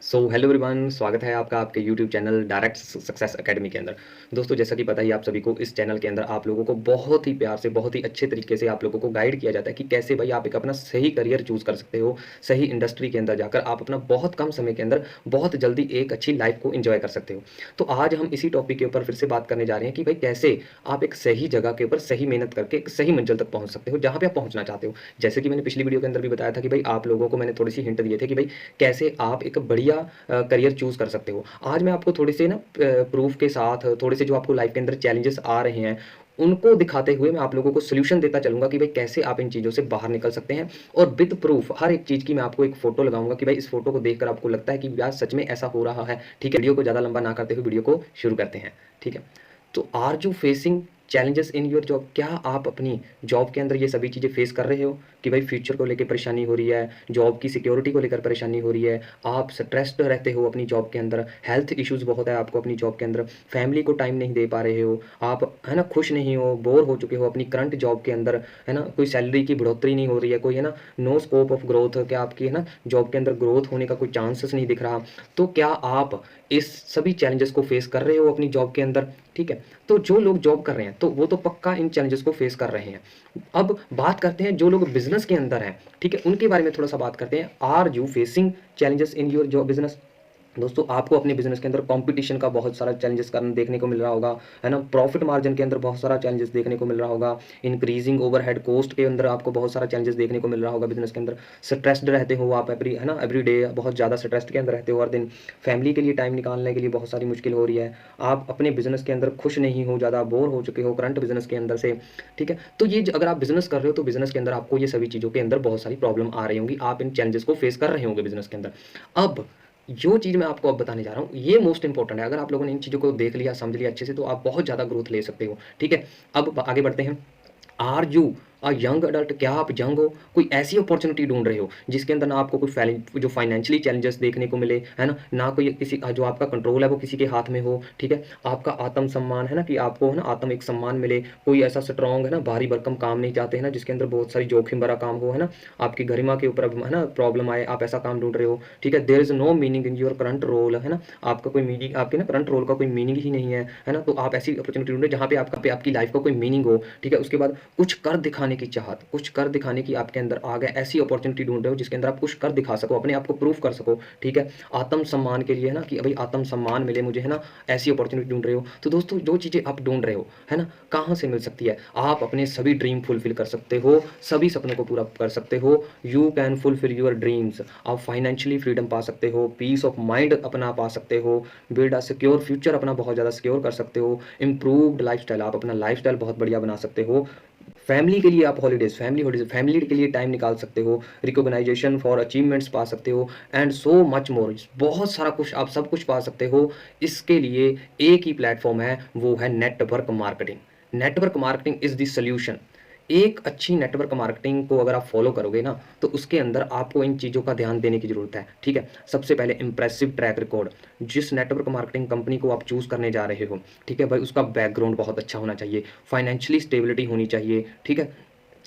Hello everyone, स्वागत है आपका आपके YouTube channel direct success academy के अंदर। दोस्तों, जैसा कि पता ही आप सभी को, इस चैनल के अंदर आप लोगों को बहुत ही प्यार से, बहुत ही अच्छे तरीके से आप लोगों को गाइड किया जाता है कि कैसे भाई आप एक अपना सही करियर चूज़ कर सकते हो, सही इंडस्ट्री के अंदर जाकर आप अपना बहुत कम समय के अंदर बहुत जल्दी एक अच्छी लाइफ को एंजॉय कर सकते हो। तो आज हम इसी टॉपिक के ऊपर फिर से बात करने जा रहे हैं कि भाई कैसे आप एक सही जगह के ऊपर सही मेहनत करके एक सही मंजिल तक पहुँच सकते हो, जहाँ पे आप पहुँचना चाहते हो। जैसे कि मैंने पिछली वीडियो के अंदर भी बताया था कि भाई आप लोगों को मैंने थोड़ी सी हिंट दिए थे कि भाई कैसे आप एक बढ़िया करियर चूज़ कर सकते हो। आज मैं आपको थोड़े से ना प्रूफ के साथ, थोड़े से जो आपको लाइफ के अंदर चैलेंजेस आ रहे हैं, उनको दिखाते हुए मैं आप लोगों को सॉल्यूशन देता चलूँगा कि भाई कैसे आप इन चीज़ों से बाहर निकल सकते हैं। और विद प्रूफ हर एक चीज़ की मैं आपको एक फ़ोटो लगाऊँगा कि भाई इस फ़ोटो को देखकर आपको लगता है कि यार सच में ऐसा हो रहा है। ठीक है? वीडियो को ज़्यादा लंबा ना करते हुए वीडियो को शुरू करते हैं। ठीक है? तो are you facing challenges in your job? क्या आप अपनी जॉब के अंदर ये सभी चीज़ें फेस कर रहे हो कि भाई फ्यूचर को लेकर परेशानी हो रही है, जॉब की सिक्योरिटी को लेकर परेशानी हो रही है, आप स्ट्रेस्ड रहते हो अपनी जॉब के अंदर, हेल्थ इश्यूज़ बहुत है आपको अपनी जॉब के अंदर, फैमिली को टाइम नहीं दे पा रहे हो, आप है ना खुश नहीं हो, बोर हो चुके हो अपनी करंट जॉब के अंदर, है ना कोई सैलरी की बढ़ोतरी नहीं हो रही है, कोई है ना नो स्कोप ऑफ ग्रोथ, क्या आपकी है ना जॉब के अंदर ग्रोथ होने का कोई चांसेस नहीं दिख रहा। तो क्या आप इस सभी चैलेंजेस को फेस कर रहे हो अपनी जॉब के अंदर? ठीक है? तो जो लोग जॉब कर रहे हैं तो वो तो पक्का इन चैलेंजेस को फेस कर रहे हैं। अब बात करते हैं जो लोग बिजनेस के अंदर हैं, ठीक है, उनके बारे में थोड़ा सा बात करते हैं। Are you facing challenges in your job business? दोस्तों, आपको अपने बिजनेस के अंदर कंपटीशन का बहुत सारा चैलेंजेस करने देखने को मिल रहा होगा, है ना, प्रॉफिट मार्जिन के अंदर बहुत सारा चैलेंजेस देखने को मिल रहा होगा, इंक्रीजिंग ओवरहेड कॉस्ट के अंदर आपको बहुत सारा चैलेंजेस देखने को मिल रहा होगा बिजनेस के अंदर। स्ट्रेस्ड रहते हो आप एवरी डे बहुत ज़्यादा स्ट्रेस्ड के अंदर रहते हो हर दिन, फैमिली के लिए टाइम निकालने के लिए बहुत सारी मुश्किल हो रही है, आप अपने बिजनेस के अंदर खुश नहीं हो, ज़्यादा बोर हो चुके हो करंट बिजनेस के अंदर से। ठीक है? तो ये अगर आप बिजनेस कर रहे हो तो बिजनेस के अंदर आपको ये सभी चीज़ों के अंदर बहुत सारी प्रॉब्लम आ रही होंगी, आप इन चैलेंजेस को फेस कर रहे होंगे बिजनेस के अंदर। अब जो चीज़ मैं आपको अब बताने जा रहा हूँ, ये मोस्ट इंपॉर्टेंट है। अगर आप लोगों ने इन चीज़ों को देख लिया, समझ लिया अच्छे से, तो आप बहुत ज़्यादा ग्रोथ ले सकते हो। ठीक है? अब आगे बढ़ते हैं। Are you a young adult? क्या आप यंग हो? कोई ऐसी अपॉर्चुनिटी ढूंढ रहे हो जिसके अंदर ना आपको कोई जो फाइनेंशियली चैलेंजेस देखने को मिले, है ना कोई किसी जो आपका कंट्रोल है वो किसी के हाथ में हो। ठीक है? आपका आत्म सम्मान है ना, कि आपको है ना आत्म एक सम्मान मिले, कोई ऐसा स्ट्रॉन्ग है ना भारी भरकम काम नहीं चाहते, है ना जिसके अंदर बहुत सारी जोखिम भरा काम हो, है ना आपकी गरिमा के ऊपर है ना प्रॉब्लम आए, आप ऐसा काम ढूंढ रहे हो। ठीक है? There is no meaning in your current role, है ना आपका कोई मीनिंग, आपके ना करंट रोल का कोई मीनिंग ही नहीं है ना, तो आप ऐसी अपॉर्चुनिटी ढूंढे जहाँ पे आपकी लाइफ का कोई मीनिंग हो। ठीक है? उसके बाद कुछ कर दिखाने की चाहत, कुछ कर दिखाने की आपके अंदर आ गया, ऐसी अपॉर्चुनिटी ढूंढ रहे हो जिसके अंदर आप कुछ कर दिखा सको, अपने आप को प्रूव कर सको। ठीक है? आत्म सम्मान के लिए, है ना, कि भाई आत्म सम्मान मिले मुझे, है ना, ऐसी अपॉर्चुनिटी ढूंढ रहे हो। तो दोस्तों, जो चीज़ें आप ढूंढ रहे हो, है ना, कहाँ से मिल सकती है? आप अपने सभी ड्रीम फुलफिल कर सकते हो, सभी सपनों को पूरा कर सकते हो। You can fulfil your dreams. आप फाइनेंशियली फ्रीडम पा सकते हो, पीस ऑफ माइंड अपना पा सकते हो, बिल्ड अ सिक्योर फ्यूचर अपना बहुत ज़्यादा सिक्योर कर सकते हो, इंप्रूव्ड लाइफस्टाइल, आप अपना लाइफस्टाइल बहुत बढ़िया बना सकते हो। फैमिली के लिए आप फैमिली के लिए टाइम निकाल सकते हो, रिकॉग्नाइजेशन फॉर अचीवमेंट्स पा सकते हो, एंड सो मच मोर। बहुत सारा कुछ, आप सब कुछ पा सकते हो। इसके लिए एक ही प्लेटफॉर्म है, वो है network marketing. Network marketing is the solution. एक अच्छी नेटवर्क मार्केटिंग को अगर आप फॉलो करोगे ना, तो उसके अंदर आपको इन चीज़ों का ध्यान देने की ज़रूरत है। ठीक है? सबसे पहले इंप्रेसिव ट्रैक रिकॉर्ड। जिस नेटवर्क मार्केटिंग कंपनी को आप चूज़ करने जा रहे हो, ठीक है भाई, उसका बैकग्राउंड बहुत अच्छा होना चाहिए, फाइनेंशियली स्टेबिलिटी होनी चाहिए। ठीक है?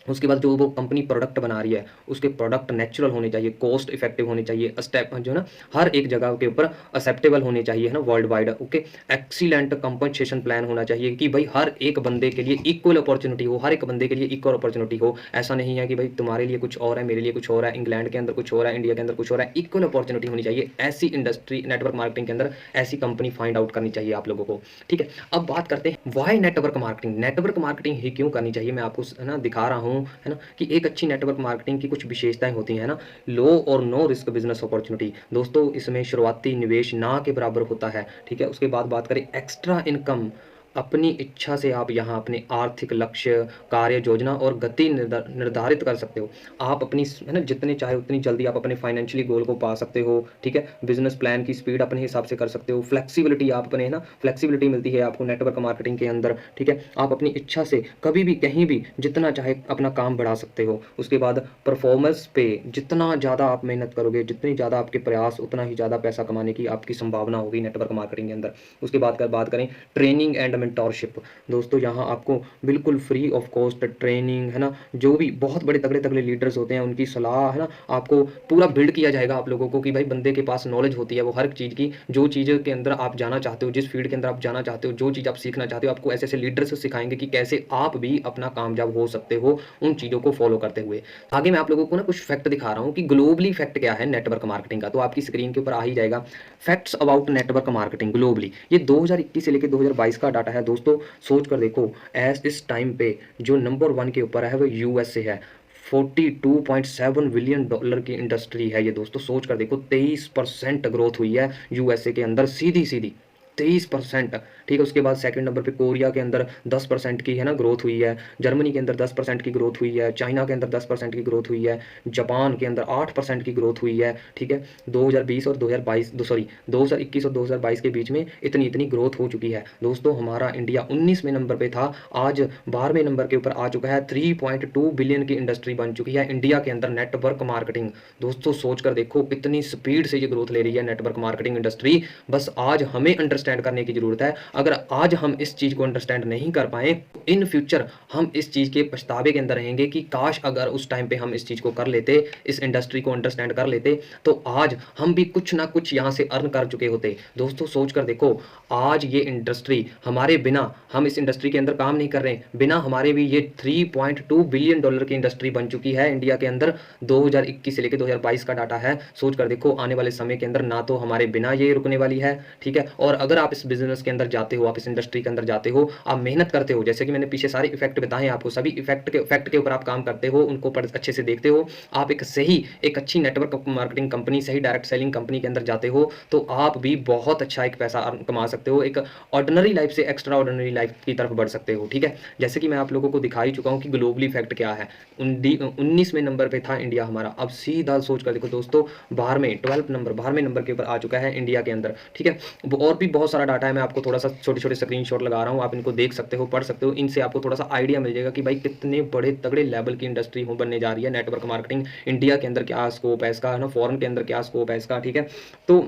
उसके बाद जो वो कंपनी प्रोडक्ट बना रही है, उसके प्रोडक्ट नेचुरल होने चाहिए, कॉस्ट इफेक्टिव होने चाहिए, स्टेप जो है ना हर एक जगह के ऊपर एक्सेप्टेबल होने चाहिए, है ना, world wide. Okay? Excellent compensation plan होना चाहिए कि भाई हर एक बंदे के लिए इक्वल अपॉर्चुनिटी हो, हर एक बंदे के लिए इक्वल अपॉर्चुनिटी हो। ऐसा नहीं है कि भाई तुम्हारे लिए कुछ और है, मेरे लिए कुछ और है, इंग्लैंड के अंदर कुछ और है, इंडिया के अंदर कुछ और है। इक्वल अपॉर्चुनिटी होनी चाहिए। ऐसी इंडस्ट्री नेटवर्क मार्केटिंग के अंदर ऐसी कंपनी फाइंड आउट करनी चाहिए आप लोगों को। ठीक है? अब बात करते हैं why network marketing. Network marketing ही क्यों करनी चाहिए, मैं आपको है ना दिखा रहा हूँ, है ना, कि एक अच्छी नेटवर्क मार्केटिंग की कुछ विशेषताएं होती हैं ना। लो और नो रिस्क बिजनेस अपॉर्चुनिटी। दोस्तों, इसमें शुरुआती निवेश ना के बराबर होता है। ठीक है? उसके बाद बात करें एक्स्ट्रा इनकम। अपनी इच्छा से आप यहाँ अपने आर्थिक लक्ष्य, कार्य योजना और गति निर्धारित कर सकते हो। आप अपनी है ना जितने चाहे उतनी जल्दी आप अपने फाइनेंशियली गोल को पा सकते हो। ठीक है? बिजनेस प्लान की स्पीड अपने हिसाब से कर सकते हो। फ्लेक्सिबिलिटी आप अपने, है ना, फ्लेक्सिबिलिटी मिलती है आपको नेटवर्क मार्केटिंग के अंदर। ठीक है? आप अपनी इच्छा से कभी भी कहीं भी जितना चाहे अपना काम बढ़ा सकते हो। उसके बाद परफॉर्मेंस पे, जितना ज़्यादा आप मेहनत करोगे, जितनी ज़्यादा आपके प्रयास, उतना ही ज़्यादा पैसा कमाने की आपकी संभावना होगी नेटवर्क मार्केटिंग के अंदर। उसके बाद बात करें ट्रेनिंग एंड मेंटोरशिप। दोस्तों यहाँ आपको बिल्कुल फ्री ऑफ कॉस्ट ट्रेनिंग, है ना, जो भी बहुत बड़े तगड़े तगड़े लीडर्स होते हैं उनकी सलाह, है ना, आपको पूरा बिल्ड किया जाएगा आप लोगों को कि भाई बंदे के पास नॉलेज होती है वो हर चीज़ की, जो चीज़ के अंदर आप जाना चाहते हो, जिस फील्ड के अंदर आप जाना चाहते हो, जो चीज़ आप सीखना चाहते हो, आपको ऐसे ऐसे लीडर्स सिखाएंगे कि कैसे आप भी अपना कामयाब हो सकते हो उन चीज़ों को फॉलो करते हुए। आगे मैं आप लोगों को ना कुछ फैक्ट दिखा रहा हूँ कि ग्लोबली फैक्ट क्या है नेटवर्क मार्केटिंग का, तो आपकी स्क्रीन के ऊपर आ ही जाएगा facts about network marketing globally. ये 2021 से लेकर 2022 का डाटा है दोस्तों। सोच कर देखो, एज इस टाइम पे जो नंबर 1 के ऊपर है वो यूएसए है। 42.7 बिलियन डॉलर की इंडस्ट्री है ये दोस्तों। सोच कर देखो 23% ग्रोथ हुई है यूएसए के अंदर, सीधी सीधी 23%। ठीक है, उसके बाद सेकंड नंबर पे कोरिया के अंदर 10% की, है ना, ग्रोथ हुई है। जर्मनी के अंदर 10% की ग्रोथ हुई है। चाइना के अंदर 10% की ग्रोथ हुई है। जापान के अंदर 8% की ग्रोथ हुई है। ठीक है, 2020 और 2022 सॉरी 2021 और 2022 के बीच में इतनी इतनी ग्रोथ हो चुकी है दोस्तों। हमारा इंडिया 19वें नंबर पे था, आज 12वें नंबर के ऊपर आ चुका है। 3.2 बिलियन की इंडस्ट्री बन चुकी है इंडिया के अंदर नेटवर्क मार्केटिंग। दोस्तों सोच कर देखो कितनी स्पीड से ये ग्रोथ ले रही है नेटवर्क मार्केटिंग इंडस्ट्री। बस आज हमें अंडरस्टैंड करने की जरूरत है। अगर आज हम इस चीज को अंडरस्टैंड नहीं कर पाए, इन फ्यूचर हम इस चीज के पछतावे के अंदर रहेंगे कि काश अगर उस टाइम पे हम इस चीज को कर लेते, इस इंडस्ट्री को अंडरस्टैंड कर लेते, तो आज हम भी कुछ ना कुछ यहां से अर्न कर चुके होते। दोस्तों सोच कर देखो, आज ये इंडस्ट्री हमारे बिना, हम इस इंडस्ट्री के अंदर काम नहीं कर रहे, बिना हमारे भी ये 3.2 बिलियन डॉलर की इंडस्ट्री बन चुकी है इंडिया के अंदर। 2021 से लेकर 2022 का डाटा है। सोच कर देखो आने वाले समय के अंदर ना तो हमारे बिना ये रुकने वाली है। ठीक है, और अगर आप इस बिजनेस के अंदर जाते हो, आप इस इंडस्ट्री के अंदर जाते हो, आप मेहनत करते हो, जैसे कि मैंने पीछे सारे इफेक्ट बताए आपको, सभी फैक्ट के ऊपर आप काम करते हो, उनको अच्छे से देखते हो, आप एक अच्छी नेटवर्क मार्केटिंग कंपनी, सही डायरेक्ट सेलिंग कंपनी के अंदर जाते हो, तो आप भी बहुत अच्छा एक पैसा कमा सकते हो, एक ऑर्डिनरी लाइफ से एक्स्ट्रा ऑर्डिनरी लाइफ की तरफ बढ़ सकते हो। ठीक है, जैसे कि मैं आप लोगों को दिखा ही चुका हूं कि ग्लोबली फैक्ट क्या है। 19वें नंबर पे था इंडिया हमारा, अब सीधा सोच कर देखो दोस्तों 12वें नंबर के ऊपर आ चुका है इंडिया के अंदर। ठीक है, और भी बहुत सारा डाटा है, मैं आपको थोड़ा सा छोटे छोटे स्क्रीनशॉट लगा रहा हूँ, आप इनको देख सकते हो, पढ़ सकते हो, इनसे आपको थोड़ा सा आइडिया मिल जाएगा कि भाई कितने बड़े तगड़े लेवल की इंडस्ट्री हो बनने जा रही है नेटवर्क मार्केटिंग। इंडिया के अंदर क्या स्कोप है इसका, है ना, फॉरेन के अंदर क्या स्कोप है इसका। ठीक है, तो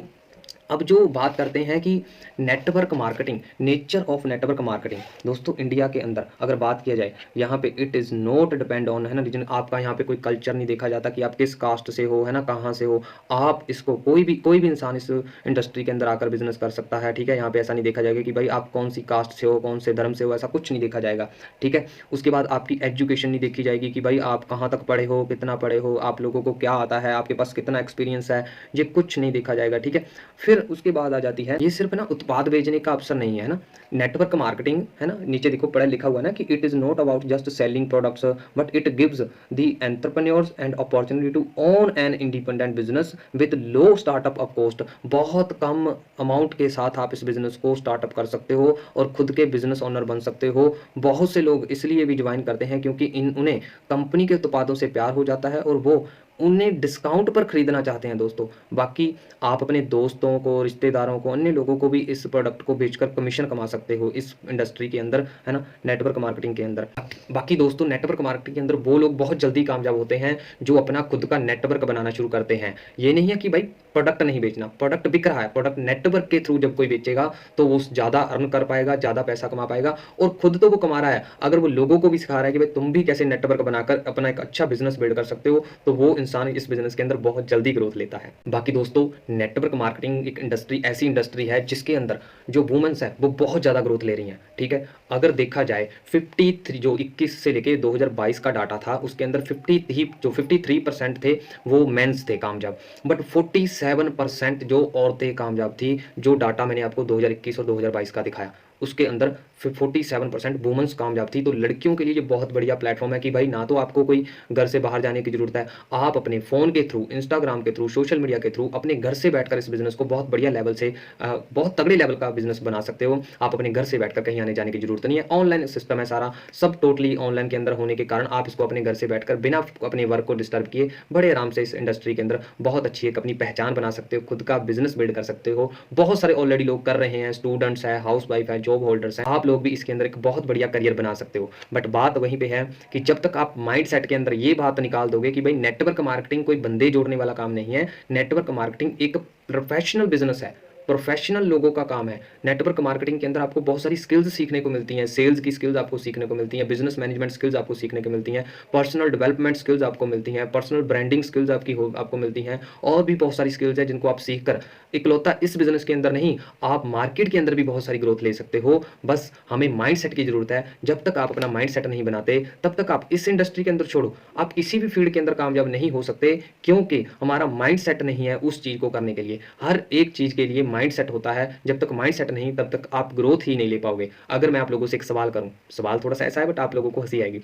अब जो बात करते हैं कि network marketing, nature of network marketing. दोस्तों इंडिया के अंदर अगर बात किया जाए, यहाँ पे it is not depend on, है ना, रीजन। आपका यहाँ पे कोई कल्चर नहीं देखा जाता कि आप किस कास्ट से हो, है ना, कहाँ से हो। आप इसको कोई भी इंसान इस इंडस्ट्री के अंदर आकर बिजनेस कर सकता है। ठीक है, यहाँ पे ऐसा नहीं देखा जाएगा कि भाई आप कौन सी कास्ट से हो, कौन से धर्म से हो, ऐसा कुछ नहीं देखा जाएगा। ठीक है, उसके बाद आपकी एजुकेशन नहीं देखी जाएगी कि भाई आप कहाँ तक पढ़े हो, कितना पढ़े हो, आप लोगों को क्या आता है, आपके पास कितना एक्सपीरियंस है, ये कुछ नहीं देखा जाएगा। ठीक है, फिर उसके बाद आ जाती है, ये सिर्फ ना उत्पाद बेचने का अवसर नहीं है ना नेटवर्क मार्केटिंग, है ना, नीचे देखो पढ़ा लिखा हुआ ना कि it is not about just selling products but it gives the entrepreneurs and opportunity to own an independent business with low startup of cost. बहुत कम अमाउंट के साथ आप इस बिजनेस को स्टार्टअप कर सकते हो और खुद के बिजनेस ओनर बन सकते हो। बहुत से लोग इसलिए भी ज्वाइन करते हैं क्योंकि उन्हें कंपनी के उत्पादों से प्यार हो जाता है और वो उन्हें डिस्काउंट पर खरीदना चाहते हैं दोस्तों। बाकी आप अपने दोस्तों को, रिश्तेदारों को, अन्य लोगों को भी इस प्रोडक्ट को बेचकर कमीशन कमा सकते हो इस इंडस्ट्री के अंदर, है ना, नेटवर्क मार्केटिंग के अंदर। बाकी दोस्तों नेटवर्क मार्केटिंग के अंदर वो लोग बहुत जल्दी कामयाब होते हैं जो अपना खुद का नेटवर्क बनाना शुरू करते हैं। ये नहीं है कि भाई प्रोडक्ट नहीं बेचना, प्रोडक्ट बिक रहा है, प्रोडक्ट नेटवर्क के थ्रू जब कोई बेचेगा तो वो ज़्यादा अर्न कर पाएगा, ज़्यादा पैसा कमा पाएगा, और खुद तो वो कमा रहा है, अगर वो लोगों को भी सिखा रहा है कि भाई तुम भी कैसे नेटवर्क बनाकर अपना एक अच्छा बिजनेस बिल्ड कर सकते हो, तो वो इंसान इस बिजनेस के अंदर बहुत जल्दी ग्रोथ लेता है। बाकी दोस्तों नेटवर्क मार्केटिंग एक इंडस्ट्री, ऐसी इंडस्ट्री है जिसके अंदर जो वुमेन्स है वो बहुत ज़्यादा ग्रोथ ले रही हैं। ठीक है, अगर देखा जाए 53 जो 21 से लेके 2022 का डाटा था उसके अंदर 53% थे वो मेंस थे कामयाब, बट 47% जो औरतें कामयाब थी। जो डाटा मैंने आपको 2021 और 2022 का दिखाया उसके अंदर 47% वुमेन्स कामयाब थी। तो लड़कियों के लिए ये बहुत बढ़िया प्लेटफॉर्म है कि भाई ना तो आपको कोई घर से बाहर जाने की जरूरत है, आप अपने फ़ोन के थ्रू, इंस्टाग्राम के थ्रू, सोशल मीडिया के थ्रू अपने घर से बैठकर इस बिजनेस को बहुत बढ़िया लेवल से, बहुत तगड़े लेवल का बिजनेस बना सकते हो। आप अपने घर से बैठकर कहीं आने जाने की जरूरत नहीं है, ऑनलाइन सिस्टम है सारा, सब टोटली ऑनलाइन के अंदर होने के कारण आप इसको अपने घर से बैठकर बिना अपने वर्क को डिस्टर्ब किए बड़े आराम से इस इंडस्ट्री के अंदर बहुत अच्छी एक अपनी पहचान बना सकते हो, खुद का बिजनेस बिल्ड कर सकते हो। बहुत सारे ऑलरेडी लोग कर रहे हैं, स्टूडेंट्स है, हाउस वाइफ है, जॉब होल्डर्स हैं, आप लोग भी इसके अंदर एक बहुत बढ़िया करियर बना सकते हो। बट बात वहीं पे है कि जब तक आप माइंड सेट के अंदर ये बात निकाल दोगे कि भाई नेटवर्क मार्केटिंग कोई बंदे जोड़ने वाला काम नहीं है, नेटवर्क मार्केटिंग एक प्रोफेशनल बिजनेस है, प्रोफेशनल लोगों का काम है। नेटवर्क मार्केटिंग के अंदर आपको बहुत सारी स्किल्स सीखने को मिलती हैं, सेल्स की स्किल्स आपको सीखने को मिलती हैं, बिजनेस मैनेजमेंट स्किल्स आपको सीखने को मिलती हैं, पर्सनल डेवलपमेंट स्किल्स आपको मिलती हैं, पर्सनल ब्रांडिंग स्किल्स आपको मिलती हैं, और भी बहुत सारी स्किल्स हैं जिनको आप सीख कर इकलौता इस बिजनेस के अंदर नहीं, आप मार्केट के अंदर भी बहुत सारी ग्रोथ ले सकते हो। बस हमें माइंडसेट की जरूरत है। जब तक आप अपना माइंडसेट नहीं बनाते तब तक आप इस इंडस्ट्री के अंदर छोड़ो, आप किसी भी फील्ड के अंदर कामयाब नहीं हो सकते, क्योंकि हमारा माइंडसेट नहीं है उस चीज को करने के लिए। हर एक चीज के लिए माइंडसेट होता है, जब तक माइंडसेट नहीं तब तक आप ग्रोथ ही नहीं ले पाओगे। अगर मैं आप लोगों से एक सवाल करूं, सवाल थोड़ा सा ऐसा है बट आप लोगों को हंसी आएगी,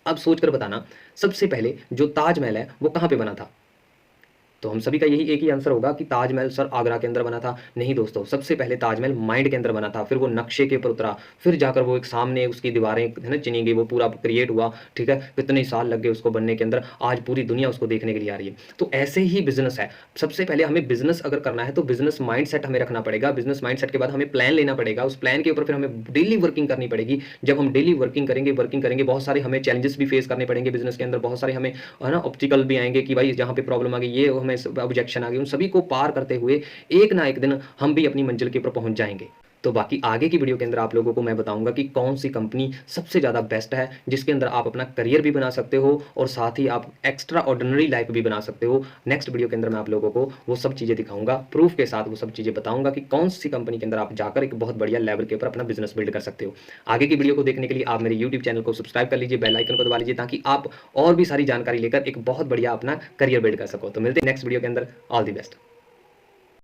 अब सोचकर बताना, सबसे पहले जो ताजमहल है वो कहां पे बना था? तो हम सभी का यही एक ही आंसर होगा कि ताजमहल सर आगरा के अंदर बना था। नहीं दोस्तों, सबसे पहले ताजमहल माइंड के अंदर बना था, फिर वो नक्शे के ऊपर उतरा, फिर जाकर वो एक सामने उसकी दीवारें है ना चुनी गई, वो पूरा क्रिएट हुआ। ठीक है, कितने साल लग गए उसको बनने के अंदर, आज पूरी दुनिया उसको देखने के लिए आ रही है। तो ऐसे ही बिजनेस है। सबसे पहले हमें बिजनेस अगर करना है तो बिजनेस माइंडसेट हमें रखना पड़ेगा। बिजनेस माइंडसेट के बाद हमें प्लान लेना पड़ेगा, उस प्लान के ऊपर फिर हमें डेली वर्किंग करनी पड़ेगी। जब हम डेली वर्किंग करेंगे बहुत सारे हमें चैलेंजेस भी फेस करने पड़ेंगे बिजनेस के अंदर, बहुत सारे हमें है ना ऑब्स्टिकल भी आएंगे कि भाई जहाँ पे प्रॉब्लम आ गई, ये हमें ऑब्जेक्शन आ गई, उन सभी को पार करते हुए एक ना एक दिन हम भी अपनी मंजिल के ऊपर पहुंच जाएंगे। तो बाकी आगे की वीडियो के अंदर आप लोगों को मैं बताऊंगा कि कौन सी कंपनी सबसे ज़्यादा बेस्ट है, जिसके अंदर आप अपना करियर भी बना सकते हो और साथ ही आप एक्स्ट्रा ऑर्डिनरी लाइफ भी बना सकते हो। नेक्स्ट वीडियो के अंदर मैं आप लोगों को वो सब चीज़ें दिखाऊंगा, प्रूफ के साथ वो सब चीज़ें बताऊंगा कि कौन सी कंपनी के अंदर आप जाकर एक बहुत बढ़िया लेवल के ऊपर अपना बिजनेस बिल्ड कर सकते हो। आगे की वीडियो को देखने के लिए आप मेरे यूट्यूब चैनल को सब्सक्राइब कर लीजिए, बेल आइकन को दबा लीजिए, ताकि आप और भी सारी जानकारी लेकर एक बहुत बढ़िया अपना करियर बिल्ड कर सको। तो मिलते हैं नेक्स्ट वीडियो के अंदर। All the best.